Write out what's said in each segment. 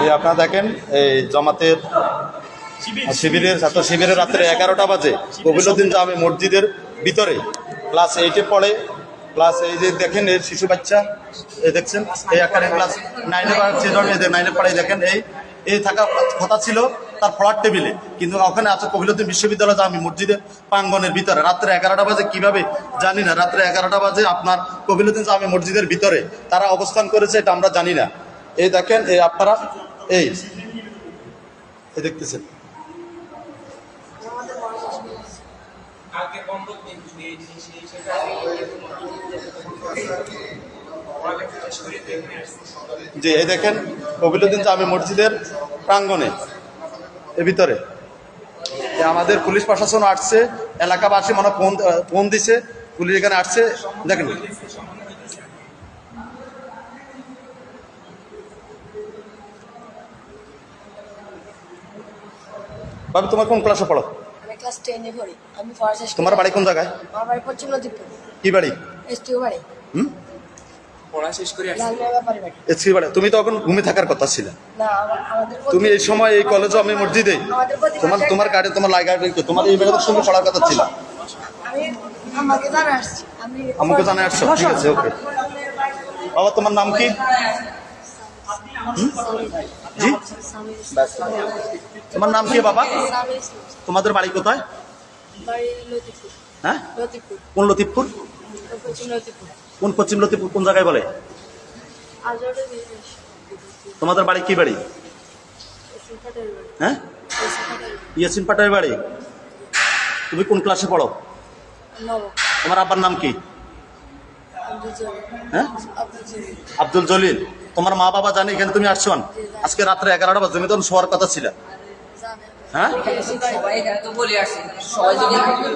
এই আপনারা দেখেন এই জামাতের শিবিরের ছাত্র শিবিরের রাত্রে 11টা বাজে কবিলউদ্দিন জামে মসজিদের ভিতরে ক্লাস 8-এ পড়ে। ক্লাস এই যে দেখেন এই শিশু বাচ্চা এই দেখছেন এই আকারে ক্লাস 9-এ পড়ছে, 9-এ পড়ে দেখেন এই থাকা কথা ছিল তার ফ্ল্যাট টেবিলে, কিন্তু ওখানে আছে কবিলউদ্দিন বিশ্ববিদ্যালয় জামে মসজিদের প্রাঙ্গনের ভিতরে। রাত্রে 11টা বাজে কিভাবে জানি না, রাত্রে 11টা বাজে আপনার কবিলউদ্দিন জামে মসজিদের ভিতরে তারা অবস্থান করেছে এটা আমরা জানি না। এই দেখেন এই আপনারা এই দেখতেছেন জি, এই দেখেন কবিলউদ্দিন জামে মসজিদের প্রাঙ্গণে এর ভিতরে আমাদের পুলিশ প্রশাসন আসছে, এলাকাবাসী মনে ফোন দিছে, পুলিশ এখানে আসছে। দেখেন ভাবি তোমার কোন ক্লাসে পড়ো? আমি ক্লাস 10-এ পড়ি। আমি পড়া শেষ। তোমার বাড়ি কোন জায়গায়? আমার বাড়ি পশ্চিম লতিফপুর। কি বাড়ি? এসটিও বাড়ি। পড়া শেষ করে আসছি। লালমিয়া ব্যাপারী বাড়ি। এসটি বাড়ি। তুমি তো এখন ঘুমিয়ে থাকার কথা ছিল না, আমাদের তুমি এই সময় এই কলেজে আমি মসজিদে তোমার গাড়ি তোমার লাইগাড়ি তোমার এই মেয়েদের সঙ্গে পড়ার কথা ছিল। আমি আমাকে জানা আসছি। আমাকে জানা আসছো, ঠিক আছে ওকে। বাবা তোমার নাম কি? জি তোমার নাম কি বাবা? তোমাদের বাড়ি কোথায়? বাড়ি লতিফপুর। হ্যাঁ লতিফপুর। কোন লতিফপুর? পশ্চিম লতিফপুর। কোন পশ্চিম লতিফপুর কোন জায়গায় বলে? আজরে বিদেশ। তোমাদের বাড়ি কি বাড়ি? এসিফাটের বাড়ি। হ্যাঁ এসিফাটের বাড়ি। ইয়াসিন পাটার বাড়ি। তুমি কোন ক্লাসে পড়ো? নবম। তোমার আব্বার নাম কি? আব্দুল জলিল। হ্যাঁ আব্দুল জলিল। আব্দুল জলিল। তোমার মা বাবা জানে এখানে তুমি আসছো? আজকে রাত্রে 11টা বাজে তুমি তখন শোয়ার কথা ছিল। জানে। হ্যাঁ সবাই এখানে তো বলে আসছে,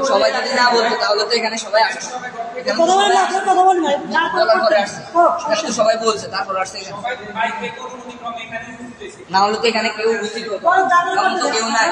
সবাই যদি না বলতো তাহলে তো এখানে সবাই আসতো। এখানে তো বলার পরে আসছে, এখানে তো সবাই বলছে তারপর আসছে এখানে। না হলে তো এখানে কেউ উপস্থিত হতো, এমন তো কেউ নাই।